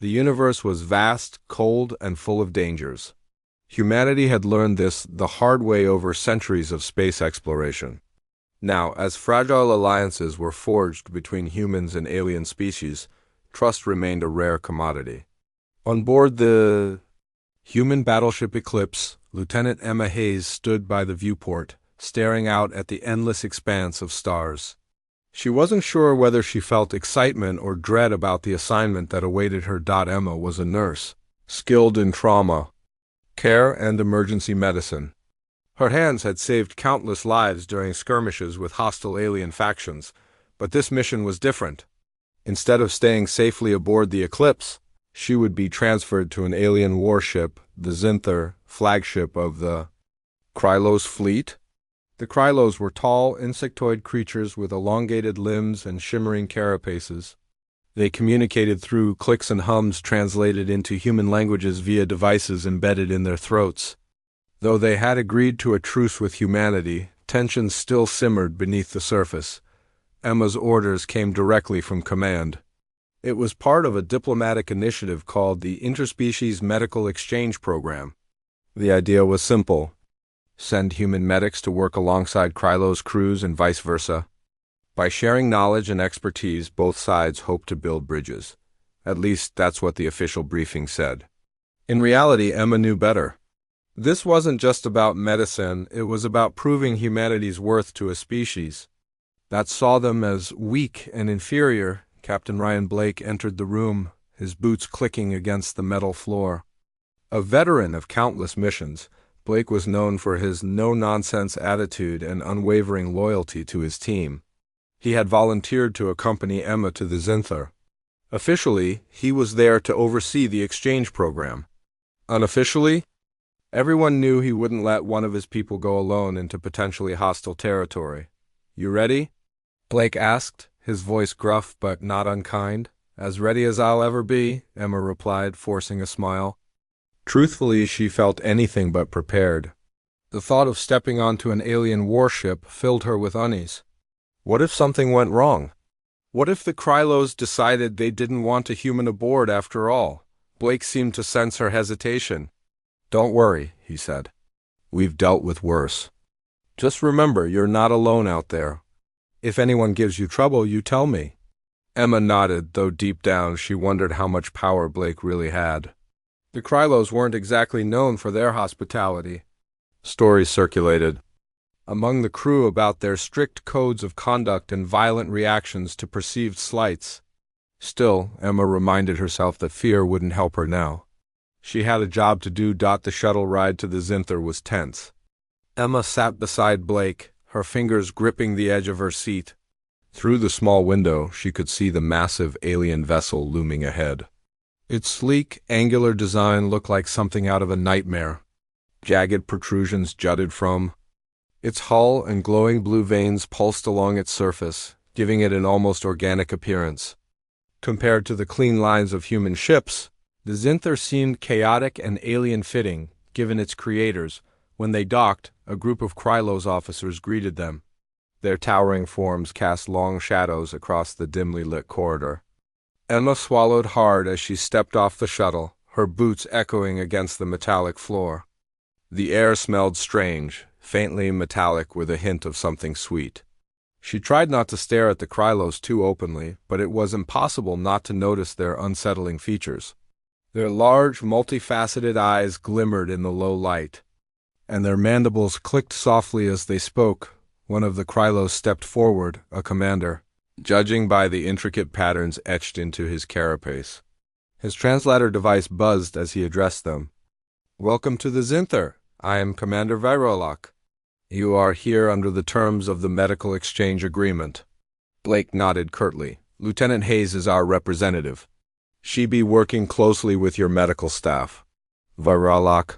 The universe was vast, cold, and full of dangers. Humanity had learned this the hard way over centuries of space exploration. Now, as fragile alliances were forged between humans and alien species, trust remained a rare commodity. On board the human battleship Eclipse, Lieutenant Emma Hayes stood by the viewport, staring out at the endless expanse of stars. She wasn't sure whether she felt excitement or dread about the assignment that awaited her. Emma was a nurse, skilled in trauma, care, and emergency medicine. Her hands had saved countless lives during skirmishes with hostile alien factions, but this mission was different. Instead of staying safely aboard the Eclipse, she would be transferred to an alien warship, the Zinther, flagship of the Krylos fleet. The Krylos were tall, insectoid creatures with elongated limbs and shimmering carapaces. They communicated through clicks and hums translated into human languages via devices embedded in their throats. Though they had agreed to a truce with humanity, tensions still simmered beneath the surface. Emma's orders came directly from command. It was part of a diplomatic initiative called the Interspecies Medical Exchange Program. The idea was simple: send human medics to work alongside Krylos crews and vice versa. By sharing knowledge and expertise, both sides hoped to build bridges. At least that's what the official briefing said. In reality, Emma knew better. This wasn't just about medicine, it was about proving humanity's worth to a species that saw them as weak and inferior. Captain Ryan Blake entered the room, his boots clicking against the metal floor. A veteran of countless missions, Blake was known for his no-nonsense attitude and unwavering loyalty to his team. He had volunteered to accompany Emma to the Zinther. Officially, he was there to oversee the exchange program. Unofficially, everyone knew he wouldn't let one of his people go alone into potentially hostile territory. "You ready?" Blake asked, his voice gruff but not unkind. "As ready as I'll ever be," Emma replied, forcing a smile. Truthfully, she felt anything but prepared. The thought of stepping onto an alien warship filled her with unease. What if something went wrong? What if the Krylos decided they didn't want a human aboard after all? Blake seemed to sense her hesitation. "Don't worry," he said. "We've dealt with worse. Just remember, you're not alone out there. If anyone gives you trouble, you tell me." Emma nodded, though deep down she wondered how much power Blake really had. The Krylos weren't exactly known for their hospitality. Stories circulated among the crew about their strict codes of conduct and violent reactions to perceived slights. Still, Emma reminded herself that fear wouldn't help her now. She had a job to do. The shuttle ride to the Zinther was tense. Emma sat beside Blake, her fingers gripping the edge of her seat. Through the small window, she could see the massive alien vessel looming ahead. Its sleek, angular design looked like something out of a nightmare. Jagged protrusions jutted from its hull, and glowing blue veins pulsed along its surface, giving it an almost organic appearance. Compared to the clean lines of human ships, the Zinther seemed chaotic and alien-fitting, given its creators. When they docked, a group of Krylos officers greeted them. Their towering forms cast long shadows across the dimly lit corridor. Emma swallowed hard as she stepped off the shuttle, her boots echoing against the metallic floor. The air smelled strange, faintly metallic with a hint of something sweet. She tried not to stare at the Krylos too openly, but it was impossible not to notice their unsettling features. Their large, multifaceted eyes glimmered in the low light, and their mandibles clicked softly as they spoke. One of the Krylos stepped forward, a commander, judging by the intricate patterns etched into his carapace. His translator device buzzed as he addressed them. "Welcome to the Zinther. I am Commander Virolak. You are here under the terms of the medical exchange agreement." Blake nodded curtly. "Lieutenant Hayes is our representative. She be working closely with your medical staff." Virolak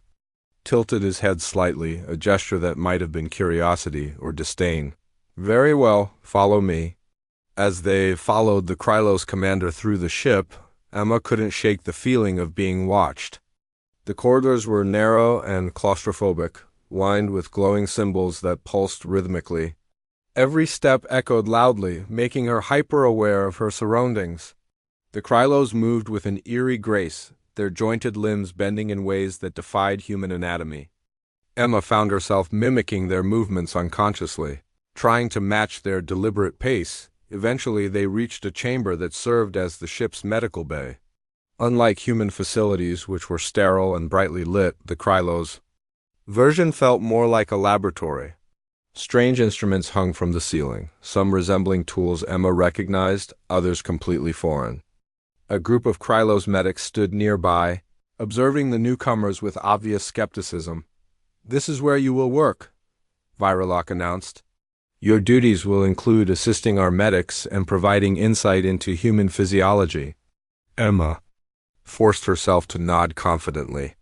tilted his head slightly, a gesture that might have been curiosity or disdain. "Very well, follow me." As they followed the Krylos commander through the ship, Emma couldn't shake the feeling of being watched. The corridors were narrow and claustrophobic, lined with glowing symbols that pulsed rhythmically. Every step echoed loudly, making her hyper-aware of her surroundings. The Krylos moved with an eerie grace, their jointed limbs bending in ways that defied human anatomy. Emma found herself mimicking their movements unconsciously, trying to match their deliberate pace. Eventually, they reached a chamber that served as the ship's medical bay. Unlike human facilities, which were sterile and brightly lit, the Krylos' version felt more like a laboratory. Strange instruments hung from the ceiling, some resembling tools Emma recognized, others completely foreign. A group of Krylos medics stood nearby, observing the newcomers with obvious skepticism. "This is where you will work," Viralok announced. "Your duties will include assisting our medics and providing insight into human physiology." Emma forced herself to nod confidently.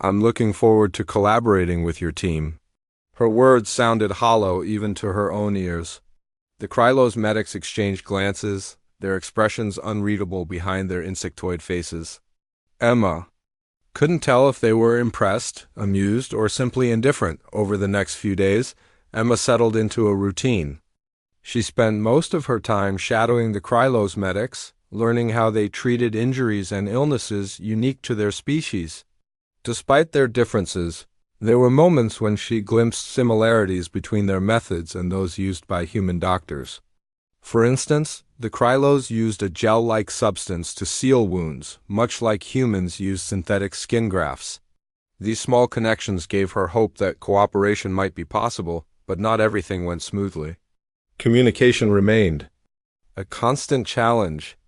"I'm looking forward to collaborating with your team." Her words sounded hollow even to her own ears. The Krylos medics exchanged glances, their expressions unreadable behind their insectoid faces. Emma couldn't tell if they were impressed, amused, or simply indifferent. Over the next few days, Emma settled into a routine. She spent most of her time shadowing the Krylos medics, learning how they treated injuries and illnesses unique to their species. Despite their differences, there were moments when she glimpsed similarities between their methods and those used by human doctors. For instance, the Krylos used a gel-like substance to seal wounds, much like humans use synthetic skin grafts. These small connections gave her hope that cooperation might be possible, but not everything went smoothly. Communication remained a constant challenge.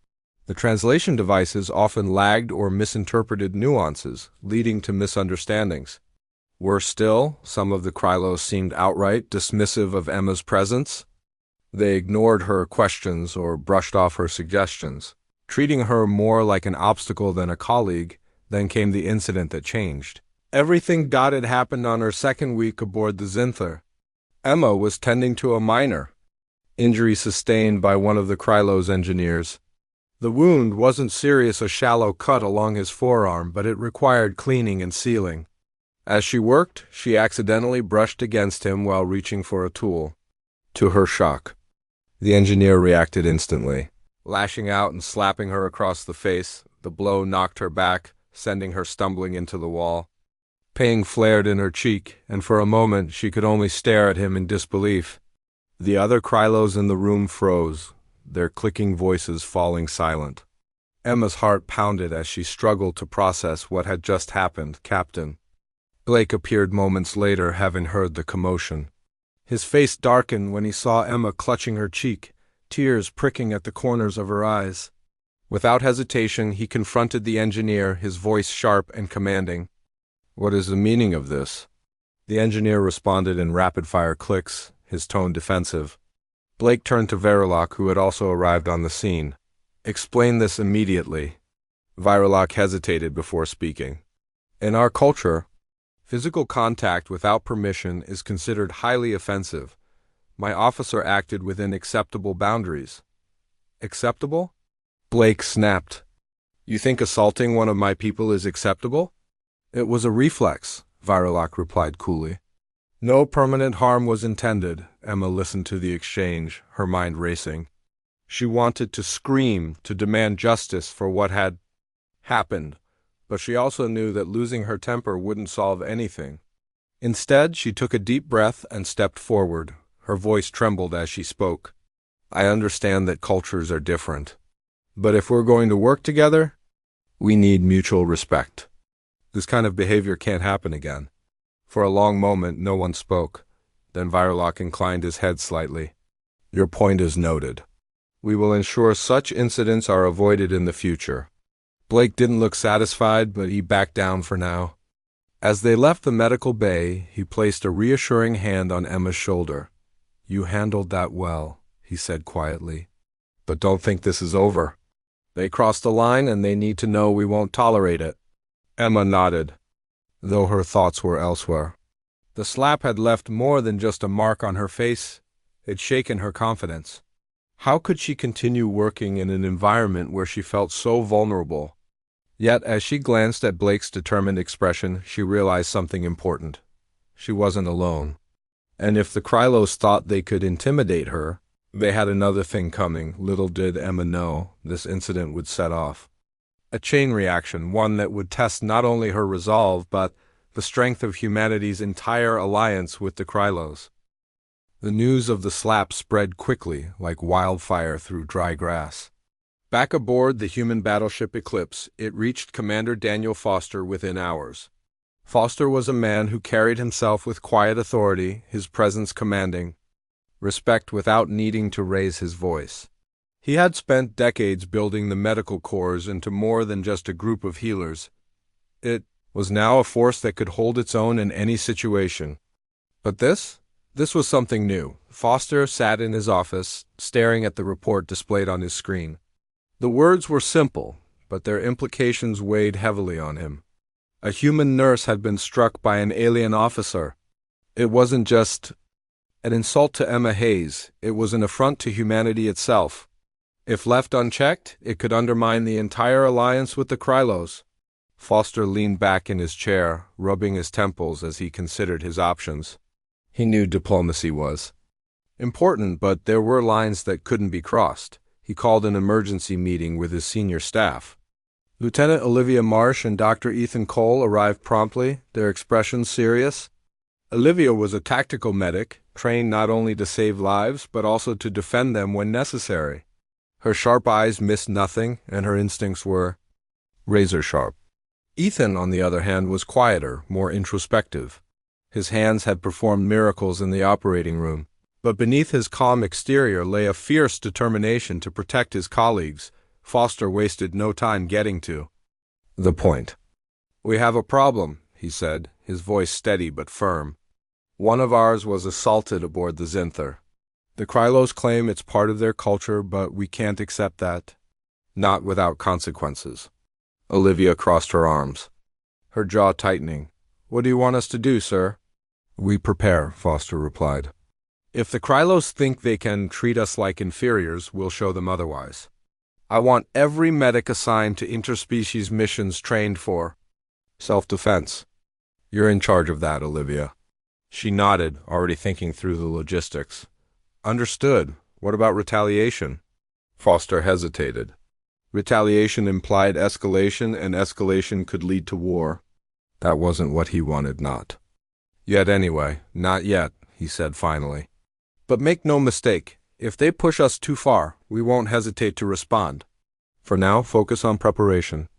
The translation devices often lagged or misinterpreted nuances, leading to misunderstandings. Worse still, some of the Krylos seemed outright dismissive of Emma's presence. They ignored her questions or brushed off her suggestions, treating her more like an obstacle than a colleague. Then came the incident that changed everything. It happened on her second week aboard the Zinther. Emma was tending to a minor injury sustained by one of the Krylos engineers. The wound wasn't serious, a shallow cut along his forearm, but it required cleaning and sealing. As she worked, she accidentally brushed against him while reaching for a tool. To her shock, the engineer reacted instantly, lashing out and slapping her across the face. The blow knocked her back, sending her stumbling into the wall. Pain flared in her cheek, and for a moment she could only stare at him in disbelief. The other Krylos in the room froze, their clicking voices falling silent. Emma's heart pounded as she struggled to process what had just happened. "Captain." Blake appeared moments later, having heard the commotion. His face darkened when he saw Emma clutching her cheek, tears pricking at the corners of her eyes. Without hesitation, he confronted the engineer, his voice sharp and commanding. "What is the meaning of this?" The engineer responded in rapid-fire clicks, his tone defensive. Blake turned to Viralok, who had also arrived on the scene. "Explain this immediately." Viralok hesitated before speaking. "In our culture, physical contact without permission is considered highly offensive. My officer acted within acceptable boundaries." "Acceptable?" Blake snapped. "You think assaulting one of my people is acceptable?" "It was a reflex," Viralok replied coolly. "No permanent harm was intended." Emma listened to the exchange, her mind racing. She wanted to scream, to demand justice for what had happened, but she also knew that losing her temper wouldn't solve anything. Instead, she took a deep breath and stepped forward. Her voice trembled as she spoke. "I understand that cultures are different, but if we're going to work together, we need mutual respect. This kind of behavior can't happen again." For a long moment, no one spoke. Then Viralok inclined his head slightly. "Your point is noted. We will ensure such incidents are avoided in the future." Blake didn't look satisfied, but he backed down for now. As they left the medical bay, he placed a reassuring hand on Emma's shoulder. "You handled that well," he said quietly. "But don't think this is over. They crossed the line and they need to know we won't tolerate it." Emma nodded, though her thoughts were elsewhere. The slap had left more than just a mark on her face. It shaken her confidence. How could she continue working in an environment where she felt so vulnerable? Yet, as she glanced at Blake's determined expression, she realized something important. She wasn't alone. And if the Krylos thought they could intimidate her, They had another thing coming. Little did Emma know this incident would set off a chain reaction, one that would test not only her resolve, but the strength of humanity's entire alliance with the Krylos. The news of the slap spread quickly, like wildfire through dry grass. Back aboard the human battleship Eclipse, it reached Commander Daniel Foster within hours. Foster was a man who carried himself with quiet authority, his presence commanding respect without needing to raise his voice. He had spent decades building the medical corps into more than just a group of healers. It was now a force that could hold its own in any situation. But this was something new. Foster sat in his office, staring at the report displayed on his screen. The words were simple, but their implications weighed heavily on him. A human nurse had been struck by an alien officer. It wasn't just an insult to Emma Hayes, it was an affront to humanity itself. If left unchecked, it could undermine the entire alliance with the Krylos. Foster leaned back in his chair, rubbing his temples as he considered his options. He knew diplomacy was important, but there were lines that couldn't be crossed. He called an emergency meeting with his senior staff. Lieutenant Olivia Marsh and Dr. Ethan Cole arrived promptly, their expressions serious. Olivia was a tactical medic, trained not only to save lives, but also to defend them when necessary. Her sharp eyes missed nothing, and her instincts were razor sharp. Ethan, on the other hand, was quieter, more introspective. His hands had performed miracles in the operating room, but beneath his calm exterior lay a fierce determination to protect his colleagues. Foster wasted no time getting to the point. "We have a problem," he said, his voice steady but firm. "One of ours was assaulted aboard the Zinther. The Krylos claim it's part of their culture, but we can't accept that. Not without consequences." Olivia crossed her arms, her jaw tightening. "What do you want us to do, sir?" "We prepare," Foster replied. "If the Krylos think they can treat us like inferiors, we'll show them otherwise. I want every medic assigned to interspecies missions trained for self-defense. You're in charge of that, Olivia." She nodded, already thinking through the logistics. "Understood. What about retaliation?" Foster hesitated. Retaliation implied escalation, and escalation could lead to war. That wasn't what he wanted, not yet anyway. "Not yet," he said finally. "But make no mistake, if they push us too far, we won't hesitate to respond. For now, focus on preparation."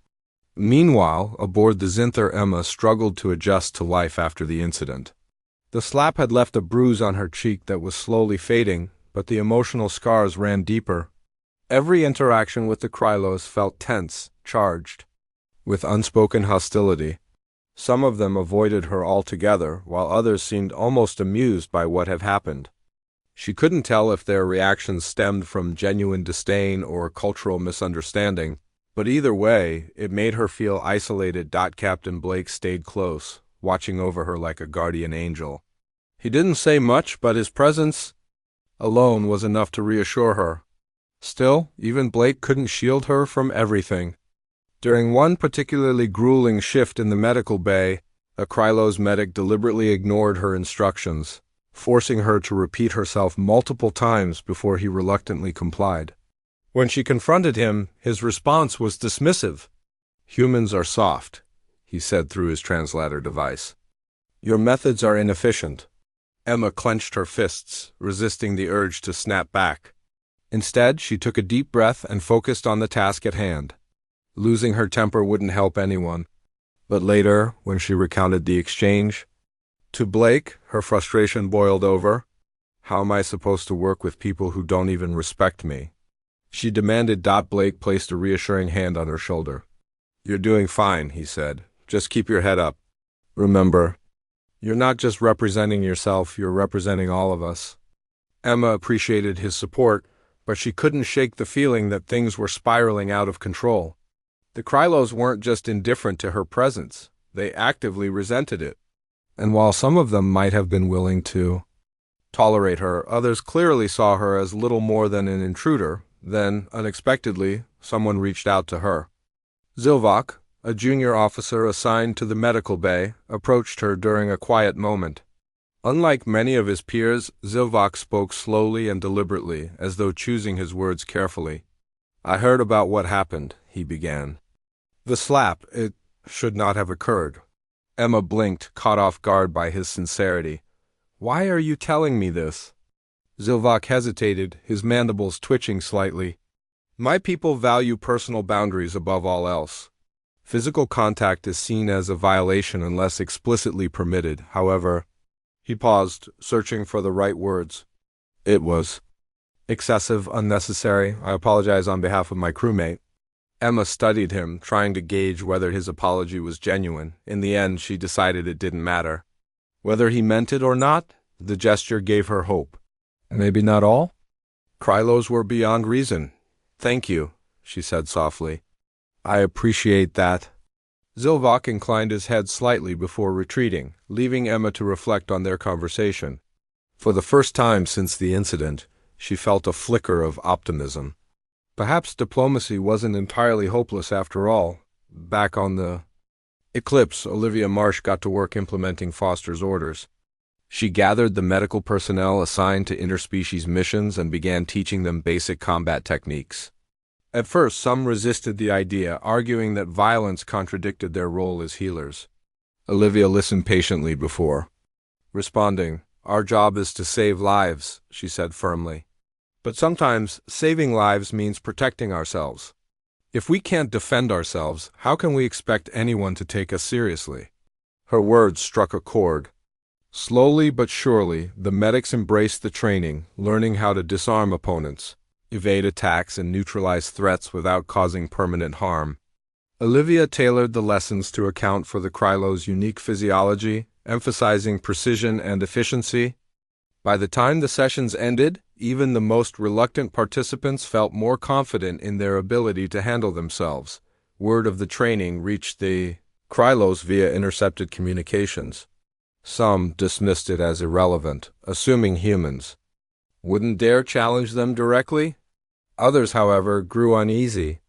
Meanwhile, aboard the Zinther, Emma struggled to adjust to life after the incident. The slap had left a bruise on her cheek that was slowly fading, but the emotional scars ran deeper. Every interaction with the Krylos felt tense, charged with unspoken hostility. Some of them avoided her altogether, while others seemed almost amused by what had happened. She couldn't tell if their reactions stemmed from genuine disdain or cultural misunderstanding, but either way, it made her feel isolated. Captain Blake stayed close, watching over her like a guardian angel. He didn't say much, but his presence alone was enough to reassure her. Still, even Blake couldn't shield her from everything. During one particularly grueling shift in the medical bay, a Krylos medic deliberately ignored her instructions, forcing her to repeat herself multiple times before he reluctantly complied. When she confronted him, his response was dismissive. "Humans are soft," he said through his translator device. "Your methods are inefficient." Emma clenched her fists, resisting the urge to snap back. Instead, she took a deep breath and focused on the task at hand. Losing her temper wouldn't help anyone. But later, when she recounted the exchange to Blake, her frustration boiled over. "How am I supposed to work with people who don't even respect me?" she demanded. Blake placed a reassuring hand on her shoulder. "You're doing fine," he said. "Just keep your head up. Remember, you're not just representing yourself, you're representing all of us." Emma appreciated his support, but she couldn't shake the feeling that things were spiraling out of control. The Krylos weren't just indifferent to her presence, they actively resented it. And while some of them might have been willing to tolerate her, others clearly saw her as little more than an intruder. Then, unexpectedly, someone reached out to her. Zilvok, a junior officer assigned to the medical bay, approached her during a quiet moment. Unlike many of his peers, Zilvok spoke slowly and deliberately, as though choosing his words carefully. "I heard about what happened," he began. "The slap, it should not have occurred." Emma blinked, caught off guard by his sincerity. "Why are you telling me this?" Zilvok hesitated, his mandibles twitching slightly. "My people value personal boundaries above all else. Physical contact is seen as a violation unless explicitly permitted. However," he paused, searching for the right words. "It was excessive, unnecessary. I apologize on behalf of my crewmate." Emma studied him, trying to gauge whether his apology was genuine. In the end, she decided it didn't matter. Whether he meant it or not, the gesture gave her hope. "Maybe not all?" Krylos were beyond reason. "Thank you," she said softly. "I appreciate that." Zilvok inclined his head slightly before retreating, leaving Emma to reflect on their conversation. For the first time since the incident, she felt a flicker of optimism. Perhaps diplomacy wasn't entirely hopeless after all. Back on the Eclipse, Olivia Marsh got to work implementing Foster's orders. She gathered the medical personnel assigned to interspecies missions and began teaching them basic combat techniques. At first, some resisted the idea, arguing that violence contradicted their role as healers. Olivia listened patiently before responding. "Our job is to save lives," she said firmly. "But sometimes saving lives means protecting ourselves. If we can't defend ourselves, how can we expect anyone to take us seriously?" Her words struck a chord. Slowly but surely, the medics embraced the training, learning how to disarm opponents, evade attacks, and neutralize threats without causing permanent harm. Olivia tailored the lessons to account for the Krylos' unique physiology, emphasizing precision and efficiency. By the time the sessions ended, even the most reluctant participants felt more confident in their ability to handle themselves. Word of the training reached the Krylos via intercepted communications. Some dismissed it as irrelevant, assuming humans wouldn't dare challenge them directly. Others, however, grew uneasy.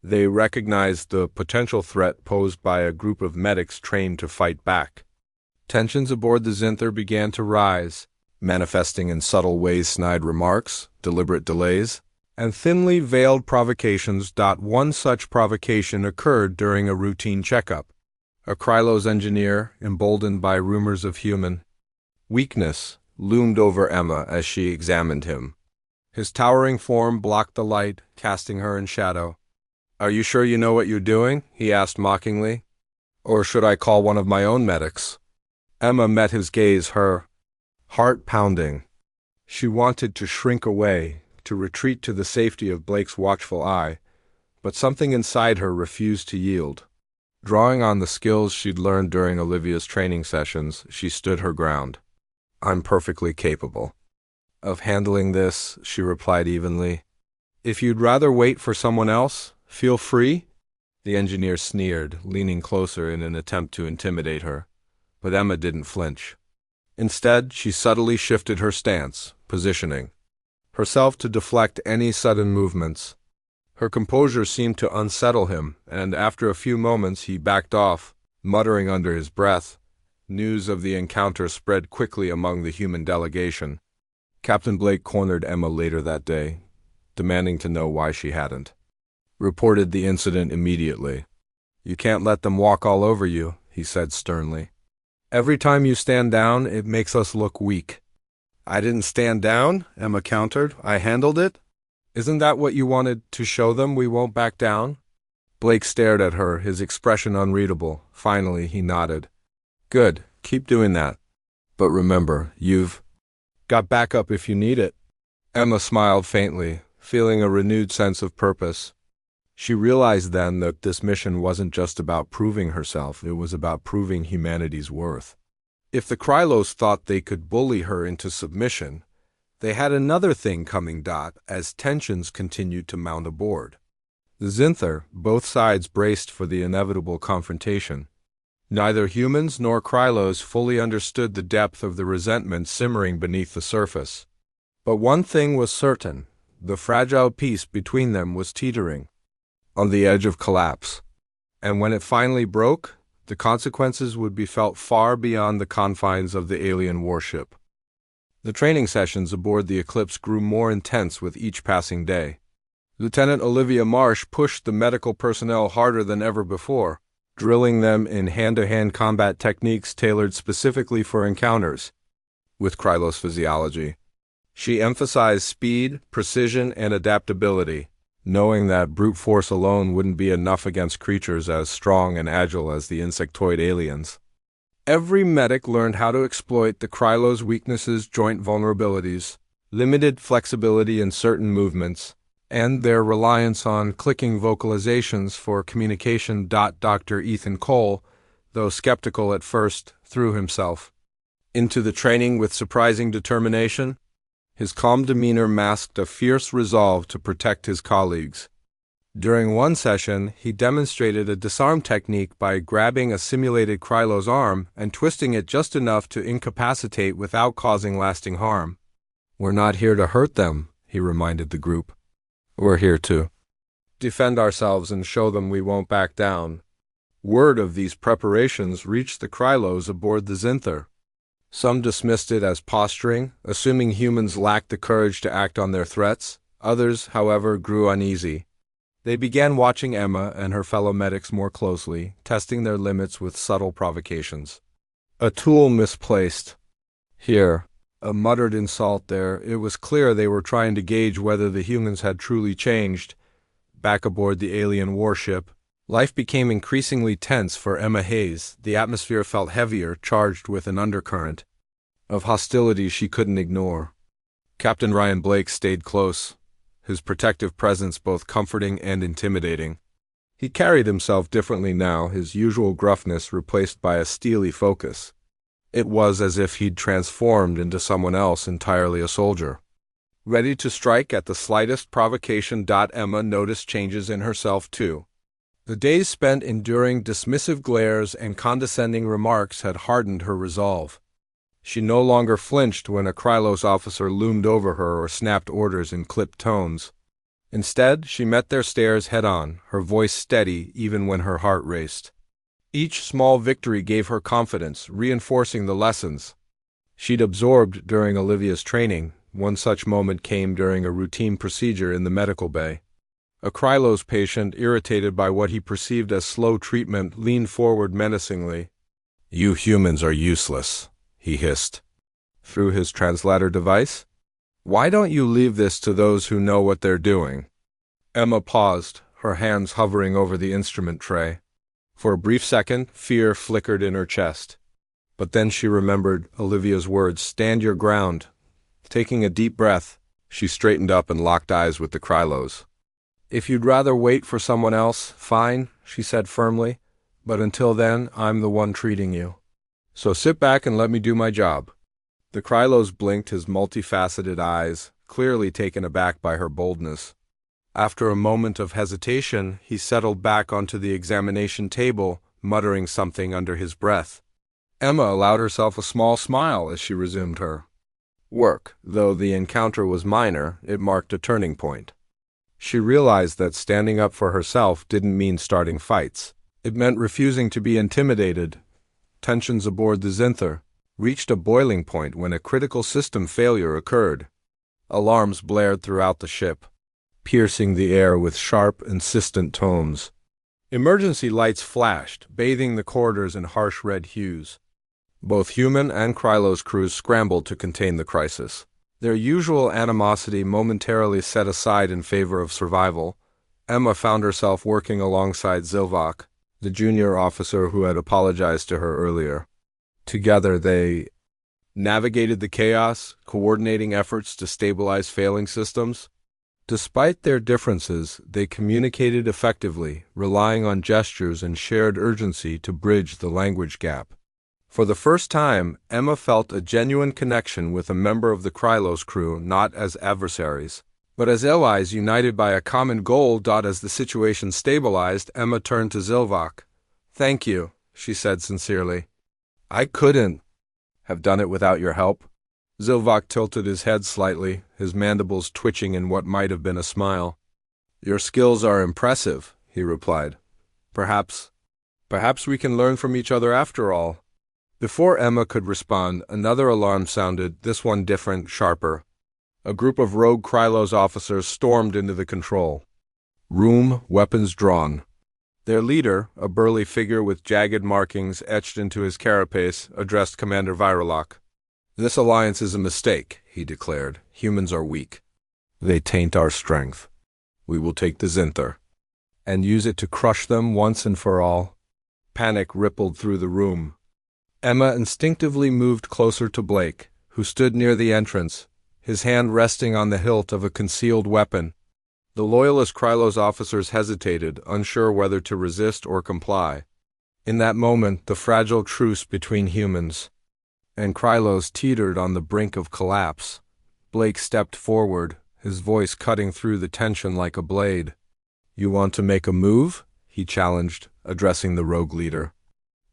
They recognized the potential threat posed by a group of medics trained to fight back. Tensions aboard the Zinther began to rise, manifesting in subtle ways, snide remarks, deliberate delays, and thinly veiled provocations. One such provocation occurred during a routine checkup. A Krylos engineer, emboldened by rumors of human weakness, loomed over Emma as she examined him. His towering form blocked the light, casting her in shadow. "Are you sure you know what you're doing?" he asked mockingly. "Or should I call one of my own medics?" Emma met his gaze, her heart pounding. She wanted to shrink away, to retreat to the safety of Blake's watchful eye, but something inside her refused to yield. Drawing on the skills she'd learned during Olivia's training sessions, she stood her ground. "I'm perfectly capable of handling this," she replied evenly. "If you'd rather wait for someone else, feel free." The engineer sneered, leaning closer in an attempt to intimidate her. But Emma didn't flinch. Instead, she subtly shifted her stance, positioning herself to deflect any sudden movements. Her composure seemed to unsettle him, and after a few moments he backed off, muttering under his breath. News of the encounter spread quickly among the human delegation. Captain Blake cornered Emma later that day, demanding to know why she hadn't reported the incident immediately. "You can't let them walk all over you," he said sternly. "Every time you stand down, it makes us look weak." "I didn't stand down," Emma countered. "I handled it." "Isn't that what you wanted, to show them we won't back down?" Blake stared at her, his expression unreadable. Finally, he nodded. "Good, keep doing that. But remember, you've got backup if you need it." Emma smiled faintly, feeling a renewed sense of purpose. She realized then that this mission wasn't just about proving herself, it was about proving humanity's worth. If the Krylos thought they could bully her into submission, they had another thing coming. As tensions continued to mount aboard the Zinther, both sides braced for the inevitable confrontation. Neither humans nor Krylos fully understood the depth of the resentment simmering beneath the surface. But one thing was certain: the fragile peace between them was teetering on the edge of collapse. And when it finally broke, The consequences would be felt far beyond the confines of the alien warship. The training sessions aboard the Eclipse grew more intense with each passing day. Lieutenant Olivia Marsh pushed the medical personnel harder than ever before, drilling them in hand-to-hand combat techniques tailored specifically for encounters with Krylos physiology. She emphasized speed, precision, and adaptability, knowing that brute force alone wouldn't be enough against creatures as strong and agile as the insectoid aliens. Every medic learned how to exploit the Krylos' weaknesses, joint vulnerabilities, limited flexibility in certain movements, and their reliance on clicking vocalizations for communication. Dr. Ethan Cole, though skeptical at first, threw himself into the training with surprising determination. His calm demeanor masked a fierce resolve to protect his colleagues. During one session, he demonstrated a disarm technique by grabbing a simulated Krylos arm and twisting it just enough to incapacitate without causing lasting harm. "We're not here to hurt them," he reminded the group. "We're here to defend ourselves and show them we won't back down." Word of these preparations reached the Krylos aboard the Zinther. Some dismissed it as posturing, assuming humans lacked the courage to act on their threats. Others, however, grew uneasy. They began watching Emma and her fellow medics more closely, testing their limits with subtle provocations. "A tool misplaced here," a muttered insult there. It was clear they were trying to gauge whether the humans had truly changed. Back aboard the alien warship, life became increasingly tense for Emma Hayes. The atmosphere felt heavier, charged with an undercurrent of hostility she couldn't ignore. Captain Ryan Blake stayed close, his protective presence both comforting and intimidating. He carried himself differently now, his usual gruffness replaced by a steely focus. It was as if he'd transformed into someone else, entirely a soldier, ready to strike at the slightest provocation. Emma noticed changes in herself too. The days spent enduring dismissive glares and condescending remarks had hardened her resolve. She no longer flinched when a Krylos officer loomed over her or snapped orders in clipped tones. Instead, she met their stares head-on, her voice steady even when her heart raced. Each small victory gave her confidence, reinforcing the lessons she'd absorbed during Olivia's training. One such moment came during a routine procedure in the medical bay. A Krylos patient, irritated by what he perceived as slow treatment, leaned forward menacingly. "You humans are useless," he hissed through his translator device. "Why don't you leave this to those who know what they're doing?" Emma paused, her hands hovering over the instrument tray. For a brief second, fear flickered in her chest. But then she remembered Olivia's words, "Stand your ground." Taking a deep breath, she straightened up and locked eyes with the Krylos. "If you'd rather wait for someone else, fine," she said firmly. "But until then, I'm the one treating you. So sit back and let me do my job." The Krylos blinked his multifaceted eyes, clearly taken aback by her boldness. After a moment of hesitation, he settled back onto the examination table, muttering something under his breath. Emma allowed herself a small smile as she resumed her work. Though the encounter was minor, it marked a turning point. She realized that standing up for herself didn't mean starting fights. It meant refusing to be intimidated. Tensions aboard the Zinther reached a boiling point when a critical system failure occurred. Alarms blared throughout the ship, piercing the air with sharp, insistent tones. Emergency lights flashed, bathing the corridors in harsh red hues. Both human and Krylos crews scrambled to contain the crisis. Their usual animosity momentarily set aside in favor of survival, Emma found herself working alongside Zilvak, the junior officer who had apologized to her earlier. Together they navigated the chaos, coordinating efforts to stabilize failing systems. Despite their differences, they communicated effectively, relying on gestures and shared urgency to bridge the language gap. For the first time, Emma felt a genuine connection with a member of the Krylos crew, not as adversaries, but as allies united by a common goal. As the situation stabilized, Emma turned to Zilvak. "Thank you," she said sincerely. "I couldn't have done it without your help." Zilvak tilted his head slightly, his mandibles twitching in what might have been a smile. "Your skills are impressive," he replied. "Perhaps Perhaps we can learn from each other after all. Before Emma could respond, another alarm sounded, this one different, sharper. A group of rogue Krylos officers stormed into the control room, weapons drawn. Their leader, a burly figure with jagged markings etched into his carapace, addressed Commander Viralok. "This alliance is a mistake," he declared. "Humans are weak. They taint our strength. We will take the Zinther and use it to crush them once and for all." Panic rippled through the room. Emma instinctively moved closer to Blake, who stood near the entrance, his hand resting on the hilt of a concealed weapon. The loyalist Krylos officers hesitated, unsure whether to resist or comply. In that moment, the fragile truce between humans and Krylos teetered on the brink of collapse. Blake stepped forward, his voice cutting through the tension like a blade. "You want to make a move?" he challenged, addressing the rogue leader.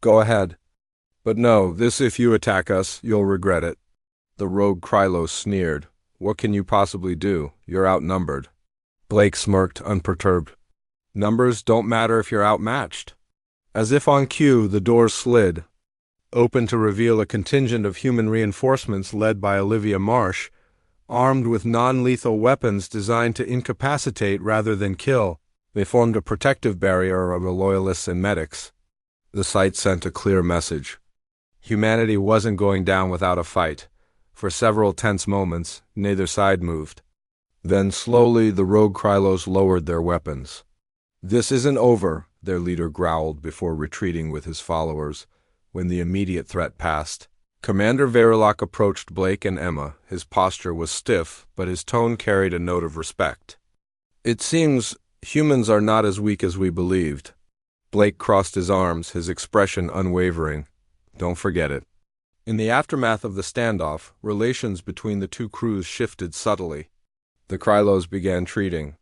"Go ahead. But no, if you attack us, you'll regret it." The rogue Krylos sneered. "What can you possibly do? You're outnumbered." Blake smirked, unperturbed. "Numbers don't matter if you're outmatched." As if on cue, the doors slid open to reveal a contingent of human reinforcements led by Olivia Marsh, armed with non-lethal weapons designed to incapacitate rather than kill. They formed a protective barrier of the loyalists and medics. The sight sent a clear message. Humanity wasn't going down without a fight. For several tense moments, neither side moved. Then slowly the rogue Krylos lowered their weapons. "This isn't over," their leader growled before retreating with his followers. When the immediate threat passed, Commander Viralok approached Blake and Emma. His posture was stiff, but his tone carried a note of respect. "It seems humans are not as weak as we believed." Blake crossed his arms, his expression unwavering. "Don't forget it." In the aftermath of the standoff, relations between the two crews shifted subtly. The Krylos began treating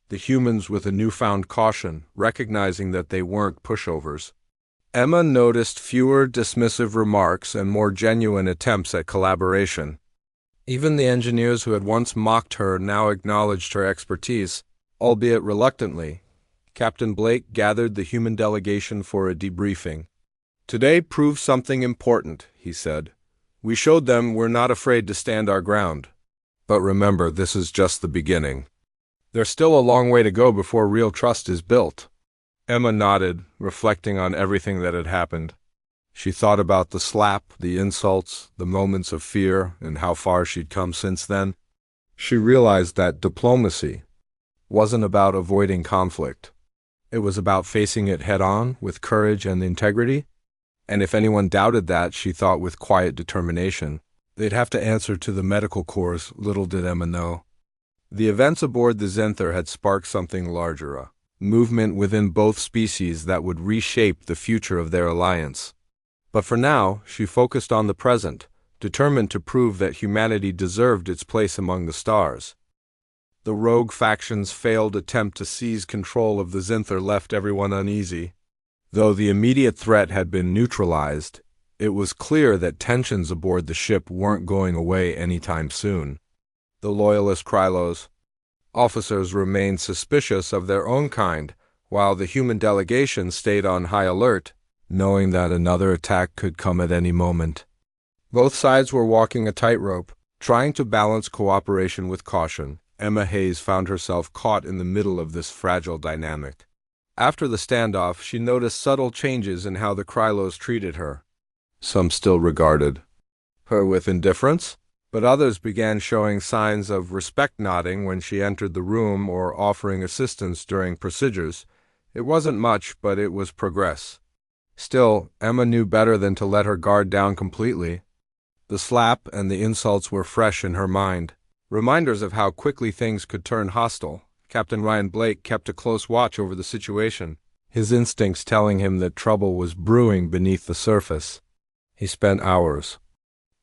the humans with a newfound caution, recognizing that they weren't pushovers. Emma noticed fewer dismissive remarks and more genuine attempts at collaboration. Even the engineers who had once mocked her now acknowledged her expertise, albeit reluctantly. Captain Blake gathered the human delegation for a debriefing. "Today proved something important," he said. "We showed them we're not afraid to stand our ground. But remember, this is just the beginning. There's still a long way to go before real trust is built." Emma nodded, reflecting on everything that had happened. She thought about the slap, the insults, the moments of fear, and how far she'd come since then. She realized that diplomacy wasn't about avoiding conflict. It was about facing it head-on with courage and integrity. And if anyone doubted that, she thought with quiet determination, they'd have to answer to the medical corps. Little did Emma know. The events aboard the Zinther had sparked something larger, a movement within both species that would reshape the future of their alliance. But for now, she focused on the present, determined to prove that humanity deserved its place among the stars. The rogue faction's failed attempt to seize control of the Zinther left everyone uneasy. Though the immediate threat had been neutralized, it was clear that tensions aboard the ship weren't going away anytime soon. The loyalist Krylos officers remained suspicious of their own kind, while the human delegation stayed on high alert, knowing that another attack could come at any moment. Both sides were walking a tightrope, trying to balance cooperation with caution. Emma Hayes found herself caught in the middle of this fragile dynamic. After the standoff, she noticed subtle changes in how the Krylos treated her. Some still regarded her with indifference, but others began showing signs of respect, nodding when she entered the room or offering assistance during procedures. It wasn't much, but it was progress. Still, Emma knew better than to let her guard down completely. The slap and the insults were fresh in her mind, reminders of how quickly things could turn hostile. Captain Ryan Blake kept a close watch over the situation, his instincts telling him that trouble was brewing beneath the surface. He spent hours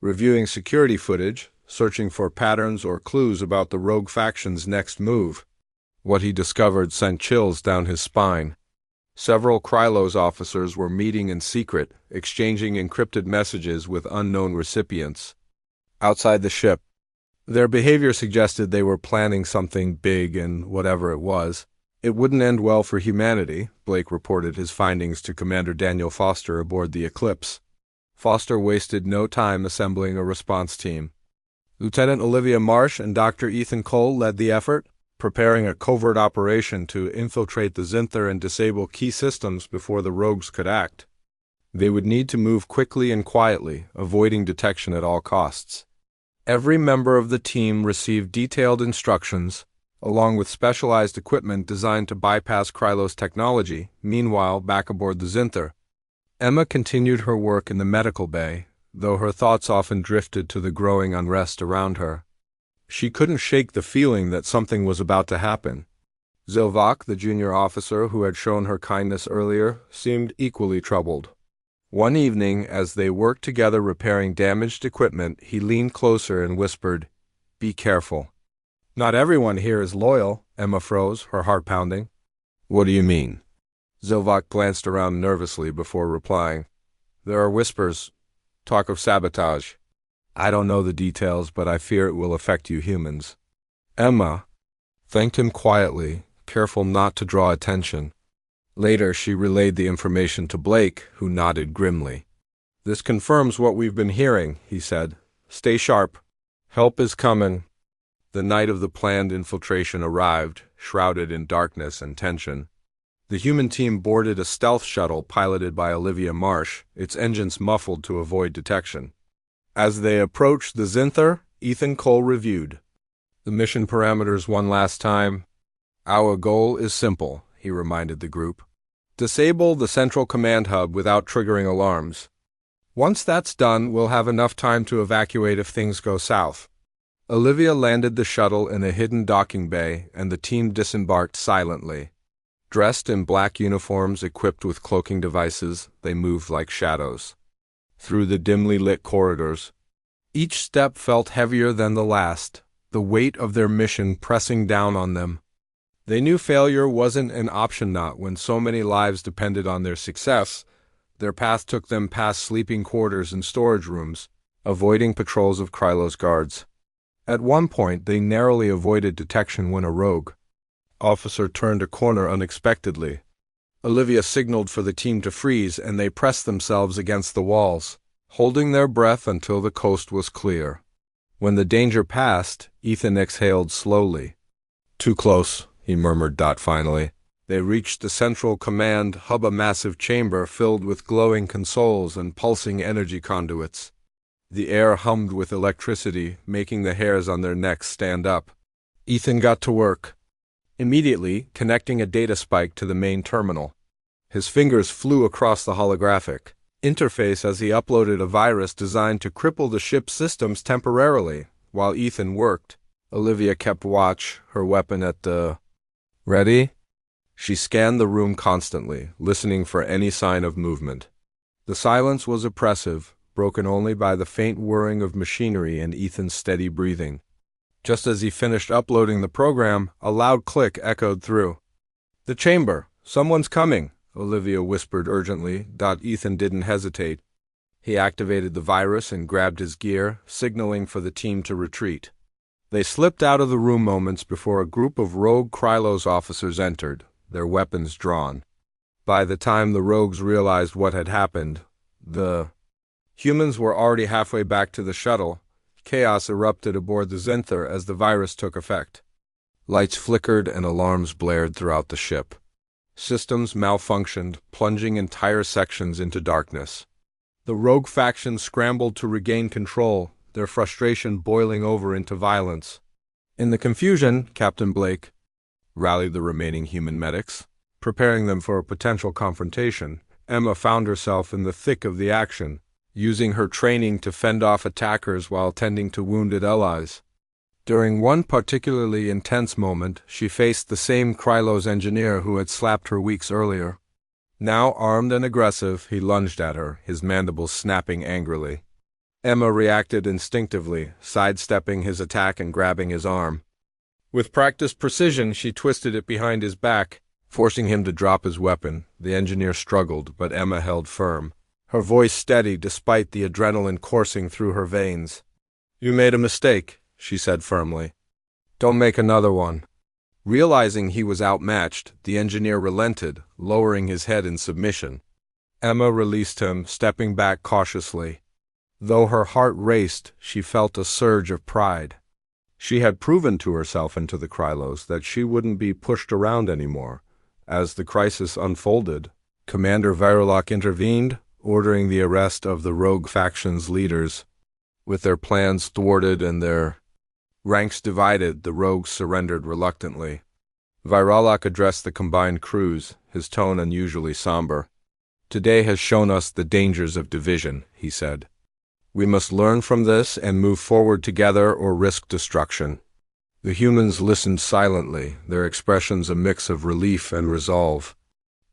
reviewing security footage, searching for patterns or clues about the rogue faction's next move. What he discovered sent chills down his spine. Several Krylos officers were meeting in secret, exchanging encrypted messages with unknown recipients. Outside the ship, their behavior suggested they were planning something big, and whatever it was, It wouldn't end well for humanity, Blake reported his findings to Commander Daniel Foster aboard the Eclipse. Foster wasted no time assembling a response team. Lieutenant Olivia Marsh and Dr. Ethan Cole led the effort, preparing a covert operation to infiltrate the Zinther and disable key systems before the rogues could act. They would need to move quickly and quietly, avoiding detection at all costs. Every member of the team received detailed instructions, along with specialized equipment designed to bypass Krylos technology. Meanwhile, back aboard the Zinther, Emma continued her work in the medical bay, though her thoughts often drifted to the growing unrest around her. She couldn't shake the feeling that something was about to happen. Zilvak, the junior officer who had shown her kindness earlier, seemed equally troubled. One evening, as they worked together repairing damaged equipment, he leaned closer and whispered, "Be careful." "Not everyone here is loyal," Emma froze, her heart pounding. "What do you mean?" Zilvak glanced around nervously before replying. "There are whispers, talk of sabotage. I don't know the details, but I fear it will affect you humans." Emma thanked him quietly, careful not to draw attention. Later, she relayed the information to Blake, who nodded grimly. "This confirms what we've been hearing," he said. "Stay sharp. Help is coming." The night of the planned infiltration arrived, shrouded in darkness and tension. The human team boarded a stealth shuttle piloted by Olivia Marsh, its engines muffled to avoid detection. As they approached the Zinther, Ethan Cole reviewed the mission parameters one last time. "Our goal is simple," he reminded the group. "Disable the central command hub without triggering alarms. Once that's done, we'll have enough time to evacuate if things go south." Olivia landed the shuttle in a hidden docking bay, and the team disembarked silently. Dressed in black uniforms equipped with cloaking devices, they moved like shadows through the dimly lit corridors. Each step felt heavier than the last, the weight of their mission pressing down on them. They knew failure wasn't an option not when so many lives depended on their success. Their path took them past sleeping quarters and storage rooms, avoiding patrols of Krylos guards. At one point, they narrowly avoided detection when a rogue officer turned a corner unexpectedly. Olivia signaled for the team to freeze, and they pressed themselves against the walls, holding their breath until the coast was clear. When the danger passed, Ethan exhaled slowly. "Too close," he murmured finally. They reached the central command hub, a massive chamber filled with glowing consoles and pulsing energy conduits. The air hummed with electricity, making the hairs on their necks stand up. Ethan got to work, immediately connecting a data spike to the main terminal. His fingers flew across the holographic interface as he uploaded a virus designed to cripple the ship's systems temporarily. While Ethan worked, Olivia kept watch, her weapon at the ready. She scanned the room constantly, listening for any sign of movement. The silence was oppressive, broken only by the faint whirring of machinery and Ethan's steady breathing. Just as he finished uploading the program, a loud click echoed through the chamber. "Someone's coming," Olivia whispered urgently. Ethan didn't hesitate. He activated the virus and grabbed his gear, signaling for the team to retreat. They slipped out of the room moments before a group of rogue Krylos officers entered, their weapons drawn. By the time the rogues realized what had happened, the humans were already halfway back to the shuttle. Chaos erupted aboard the Zinther as the virus took effect. Lights flickered and alarms blared throughout the ship. Systems malfunctioned, plunging entire sections into darkness. The rogue faction scrambled to regain control, their frustration boiling over into violence. In the confusion, Captain Blake rallied the remaining human medics, preparing them for a potential confrontation. Emma found herself in the thick of the action, using her training to fend off attackers while tending to wounded allies. During one particularly intense moment, she faced the same Krylos engineer who had slapped her weeks earlier. Now armed and aggressive, he lunged at her, his mandibles snapping angrily. Emma reacted instinctively, sidestepping his attack and grabbing his arm. With practiced precision, she twisted it behind his back, forcing him to drop his weapon. The engineer struggled, but Emma held firm, her voice steady despite the adrenaline coursing through her veins. "You made a mistake," she said firmly. "Don't make another one." Realizing he was outmatched, the engineer relented, lowering his head in submission. Emma released him, stepping back cautiously. Though her heart raced, she felt a surge of pride. She had proven to herself and to the Krylos that she wouldn't be pushed around anymore. As the crisis unfolded, Commander Verilok intervened, ordering the arrest of the rogue faction's leaders. With their plans thwarted and their ranks divided, the rogues surrendered reluctantly. Verilok addressed the combined crews, his tone unusually somber. "Today has shown us the dangers of division," he said. "We must learn from this and move forward together or risk destruction." The humans listened silently, their expressions a mix of relief and resolve.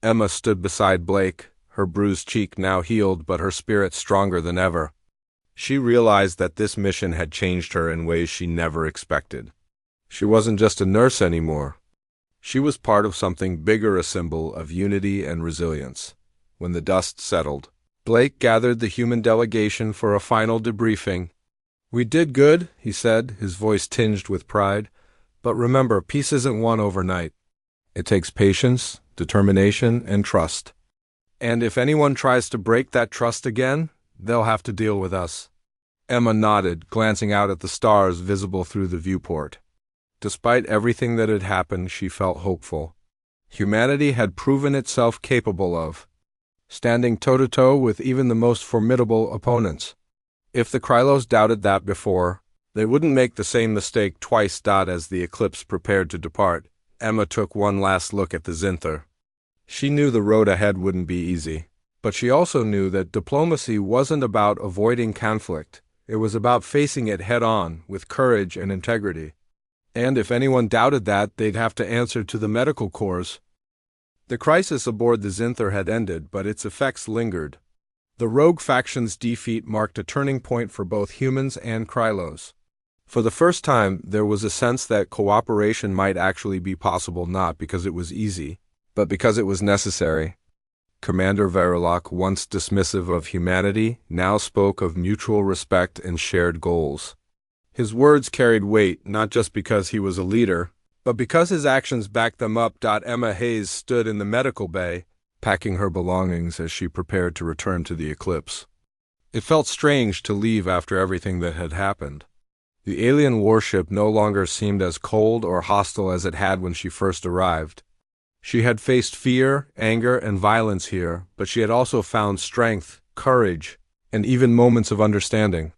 Emma stood beside Blake, her bruised cheek now healed but her spirit stronger than ever. She realized that this mission had changed her in ways she never expected. She wasn't just a nurse anymore. She was part of something bigger, a symbol of unity and resilience. When the dust settled, Blake gathered the human delegation for a final debriefing. "We did good," he said, his voice tinged with pride. "But remember, peace isn't won overnight. It takes patience, determination, and trust. And if anyone tries to break that trust again, they'll have to deal with us." Emma nodded, glancing out at the stars visible through the viewport. Despite everything that had happened, she felt hopeful. Humanity had proven itself capable of standing toe-to-toe with even the most formidable opponents. If the Krylos doubted that before, they wouldn't make the same mistake twice. As the Eclipse prepared to depart, Emma took one last look at the Zinther. She knew the road ahead wouldn't be easy, but she also knew that diplomacy wasn't about avoiding conflict. It was about facing it head-on, with courage and integrity. And if anyone doubted that, they'd have to answer to the medical corps. The crisis aboard the Zinther had ended, but its effects lingered. The rogue faction's defeat marked a turning point for both humans and Krylos. For the first time, there was a sense that cooperation might actually be possible, not because it was easy, but because it was necessary. Commander Verilok, once dismissive of humanity, now spoke of mutual respect and shared goals. His words carried weight, not just because he was a leader, but because his actions backed them up. Emma Hayes stood in the medical bay, packing her belongings as she prepared to return to the Eclipse. It felt strange to leave after everything that had happened. The alien warship no longer seemed as cold or hostile as it had when she first arrived. She had faced fear, anger, and violence here, but she had also found strength, courage, and even moments of understanding.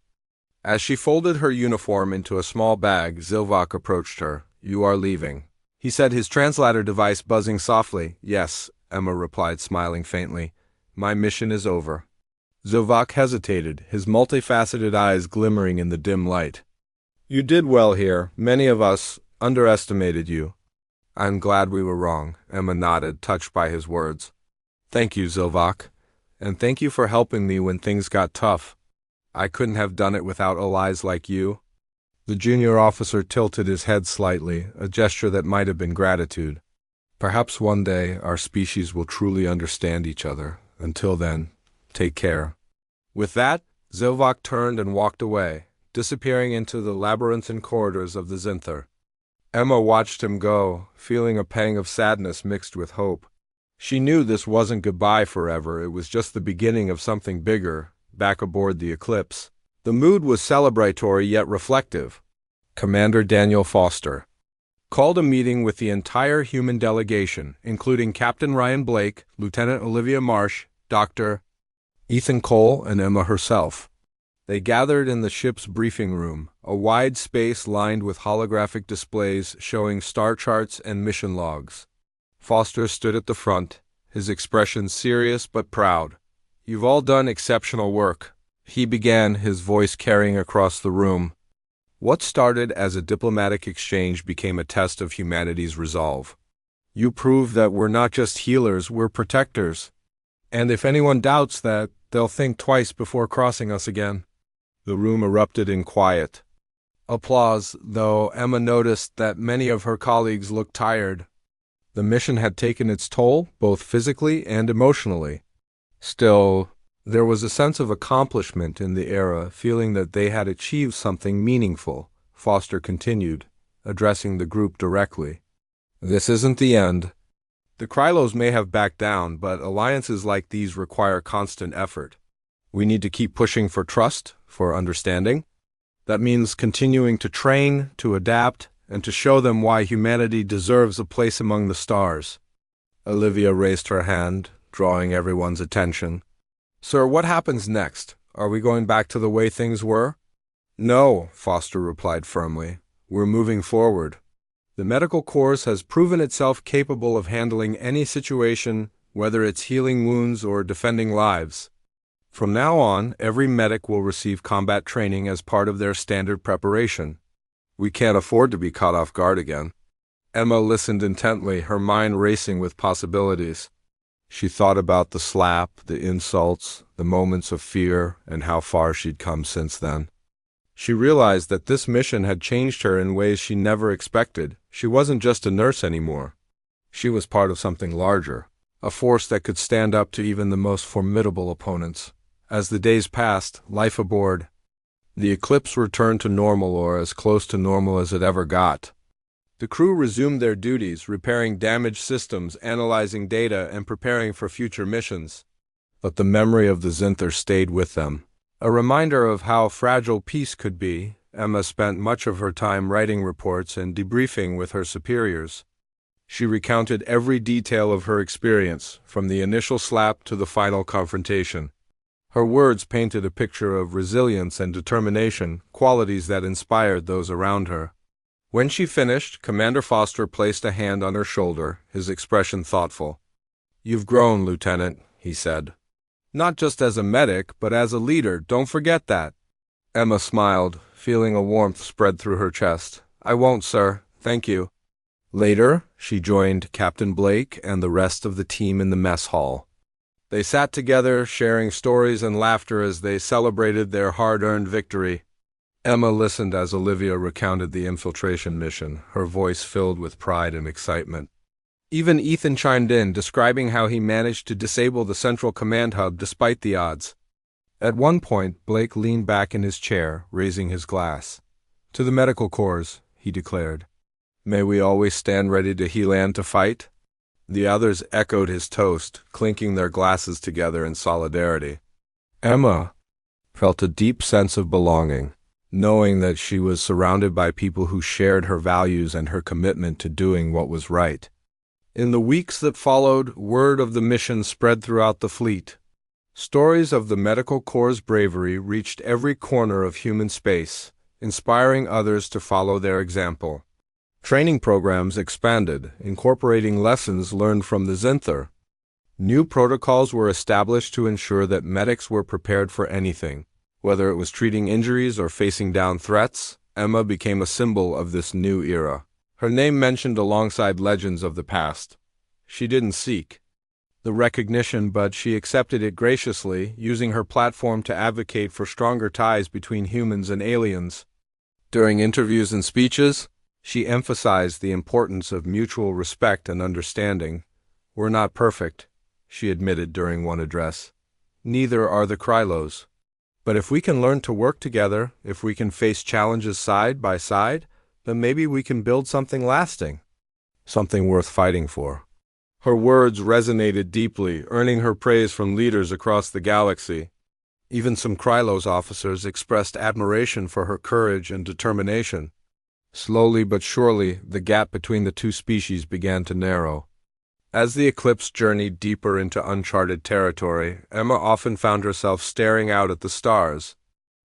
As she folded her uniform into a small bag, Zilvok approached her. "You are leaving," he said, his translator device buzzing softly. "Yes," Emma replied, smiling faintly. "My mission is over." Zilvok hesitated, his multifaceted eyes glimmering in the dim light. "You did well here. Many of us underestimated you." "I'm glad we were wrong," Emma nodded, touched by his words. "Thank you, Zilvok. And thank you for helping me when things got tough. I couldn't have done it without allies like you." The junior officer tilted his head slightly, a gesture that might have been gratitude. "Perhaps one day our species will truly understand each other. Until then, take care." With that, Zilvok turned and walked away, disappearing into the labyrinthine corridors of the Zinther. Emma watched him go, feeling a pang of sadness mixed with hope. She knew this wasn't goodbye forever, it was just the beginning of something bigger, back aboard the Eclipse. The mood was celebratory yet reflective. Commander Daniel Foster called a meeting with the entire human delegation, including Captain Ryan Blake, Lieutenant Olivia Marsh, Dr. Ethan Cole, and Emma herself. They gathered in the ship's briefing room, a wide space lined with holographic displays showing star charts and mission logs. Foster stood at the front, his expression serious but proud. "You've all done exceptional work," he began, his voice carrying across the room. "What started as a diplomatic exchange became a test of humanity's resolve. You proved that we're not just healers, we're protectors. And if anyone doubts that, they'll think twice before crossing us again." The room erupted in quiet applause, though Emma noticed that many of her colleagues looked tired. The mission had taken its toll, both physically and emotionally. Still, there was a sense of accomplishment in the era, feeling that they had achieved something meaningful. Foster continued, addressing the group directly. This isn't the end. The Krylos may have backed down, but alliances like these require constant effort. We need to keep pushing for trust, for understanding. That means continuing to train, to adapt, and to show them why humanity deserves a place among the stars. Olivia raised her hand, drawing everyone's attention. Sir, what happens next? Are we going back to the way things were? No, Foster replied firmly. We're moving forward. The medical corps has proven itself capable of handling any situation, whether it's healing wounds or defending lives. From now on, every medic will receive combat training as part of their standard preparation. We can't afford to be caught off guard again. Emma listened intently, her mind racing with possibilities. She thought about the slap, the insults, the moments of fear, and how far she'd come since then. She realized that this mission had changed her in ways she never expected. She wasn't just a nurse anymore. She was part of something larger, a force that could stand up to even the most formidable opponents. As the days passed, life aboard, the Eclipse returned to normal, or as close to normal as it ever got. The crew resumed their duties, repairing damaged systems, analyzing data, and preparing for future missions. But the memory of the Zinther stayed with them. A reminder of how fragile peace could be, Emma spent much of her time writing reports and debriefing with her superiors. She recounted every detail of her experience, from the initial slap to the final confrontation. Her words painted a picture of resilience and determination, qualities that inspired those around her. When she finished, Commander Foster placed a hand on her shoulder, his expression thoughtful. "You've grown, Lieutenant," he said. "Not just as a medic, but as a leader, don't forget that." Emma smiled, feeling a warmth spread through her chest. "I won't, sir. Thank you." Later, she joined Captain Blake and the rest of the team in the mess hall. They sat together, sharing stories and laughter as they celebrated their hard-earned victory. Emma listened as Olivia recounted the infiltration mission, her voice filled with pride and excitement. Even Ethan chimed in, describing how he managed to disable the central command hub despite the odds. At one point, Blake leaned back in his chair, raising his glass. "To the medical corps," he declared. "May we always stand ready to heal and to fight." The others echoed his toast, clinking their glasses together in solidarity. Emma felt a deep sense of belonging, knowing that she was surrounded by people who shared her values and her commitment to doing what was right. In the weeks that followed, word of the mission spread throughout the fleet. Stories of the medical corps' bravery reached every corner of human space, inspiring others to follow their example. Training programs expanded, incorporating lessons learned from the Zinther. New protocols were established to ensure that medics were prepared for anything. Whether it was treating injuries or facing down threats, Emma became a symbol of this new era. Her name mentioned alongside legends of the past. She didn't seek the recognition, but she accepted it graciously, using her platform to advocate for stronger ties between humans and aliens. During interviews and speeches, she emphasized the importance of mutual respect and understanding. "We're not perfect," she admitted during one address. "Neither are the Krylos. But if we can learn to work together, if we can face challenges side by side, then maybe we can build something lasting, something worth fighting for." Her words resonated deeply, earning her praise from leaders across the galaxy. Even some Krylos officers expressed admiration for her courage and determination. Slowly but surely, the gap between the two species began to narrow. As the Eclipse journeyed deeper into uncharted territory, Emma often found herself staring out at the stars.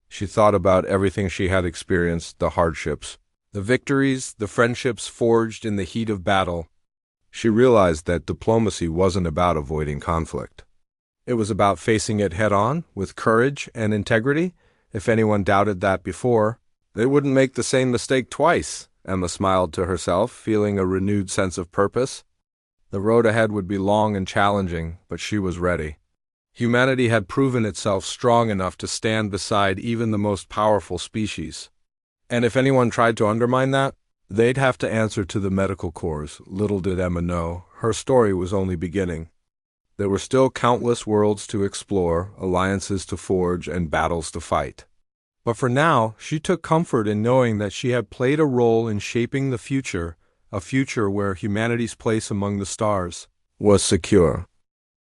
She thought about everything she had experienced, the hardships, the victories, the friendships forged in the heat of battle. She realized that diplomacy wasn't about avoiding conflict. It was about facing it head-on, with courage and integrity. If anyone doubted that before, they wouldn't make the same mistake twice. Emma smiled to herself, feeling a renewed sense of purpose. The road ahead would be long and challenging, but she was ready. Humanity had proven itself strong enough to stand beside even the most powerful species. And if anyone tried to undermine that, they'd have to answer to the medical corps. Little did Emma know, her story was only beginning. There were still countless worlds to explore, alliances to forge, and battles to fight. But for now, she took comfort in knowing that she had played a role in shaping the future a future where humanity's place among the stars was secure.